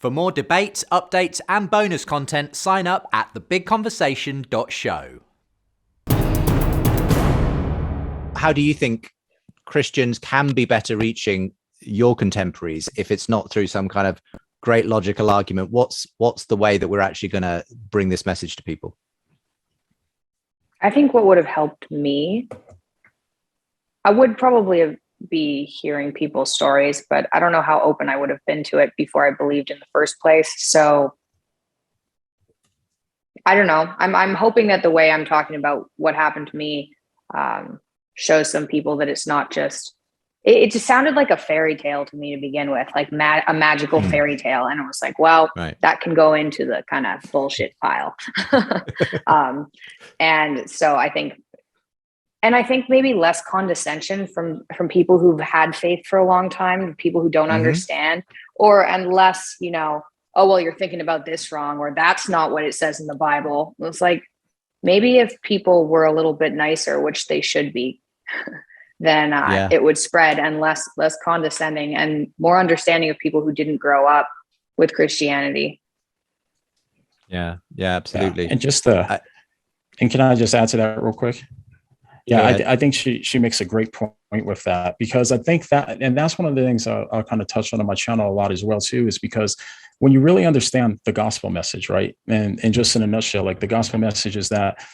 For more debates, updates, and bonus content, sign up at thebigconversation.show. How do you think Christians can be better reaching your contemporaries if it's not through some kind of great logical argument? What's the way that we're actually going to bring this message to people? I think what would have helped me, I would probably be hearing people's stories, but I don't know how open I would have been to it before I believed in the first place. So I don't know. I'm hoping that the way I'm talking about what happened to me shows some people that it's not just, it just sounded like a fairy tale to me to begin with, like a magical fairy tale. And it was like, well, that can go into the kind of bullshit pile. And so I think maybe less condescension from people who've had faith for a long time, people who don't understand, and less, oh, well, you're thinking about this wrong, or that's not what it says in the Bible. It's like, maybe if people were a little bit nicer, which they should be, then it would spread, and less condescending and more understanding of people who didn't grow up with Christianity. Yeah, absolutely. Yeah. And just and can I just add to that real quick? Yeah, I think she makes a great point with that, because I think that, and that's one of the things I'll kind of touch on my channel a lot as well too, is because when you really understand the gospel message, right? And just in a nutshell, like the gospel message is that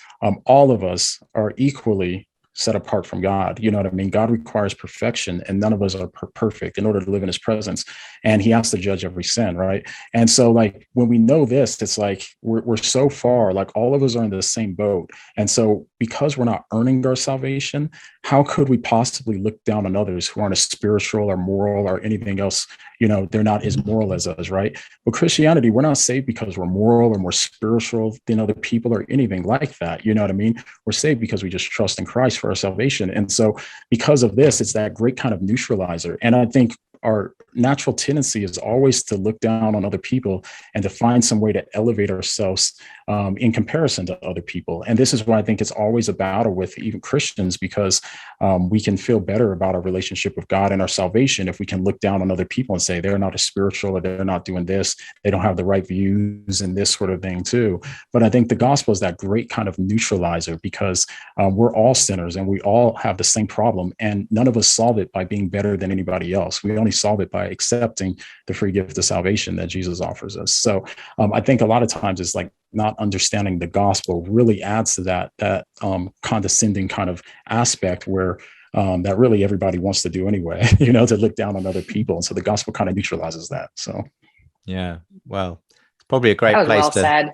all of us are equally set apart from God. You know what I mean? God requires perfection, and none of us are perfect in order to live in his presence. And he has to judge every sin, right? And so like, when we know this, it's like, we're so far, like all of us are in the same boat. And so because we're not earning our salvation, how could we possibly look down on others who aren't as spiritual or moral or anything else? They're not as moral as us, right? But Christianity, we're not saved because we're moral or more spiritual than other people or anything like that. You know what I mean? We're saved because we just trust in Christ for our salvation. And so because of this, it's that great kind of neutralizer. And I think our natural tendency is always to look down on other people and to find some way to elevate ourselves in comparison to other people. And this is why I think it's always a battle with even Christians, because we can feel better about our relationship with God and our salvation if we can look down on other people and say they're not as spiritual, or they're not doing this, they don't have the right views, and this sort of thing too. But I think the gospel is that great kind of neutralizer, because we're all sinners and we all have the same problem, and none of us solve it by being better than anybody else. We only solve it by accepting the free gift of salvation that Jesus offers us. So I think a lot of times it's like not understanding the gospel really adds to that condescending kind of aspect where that really everybody wants to do anyway, to look down on other people. And so the gospel kind of neutralizes that. So, yeah, well, it's probably a great place well said.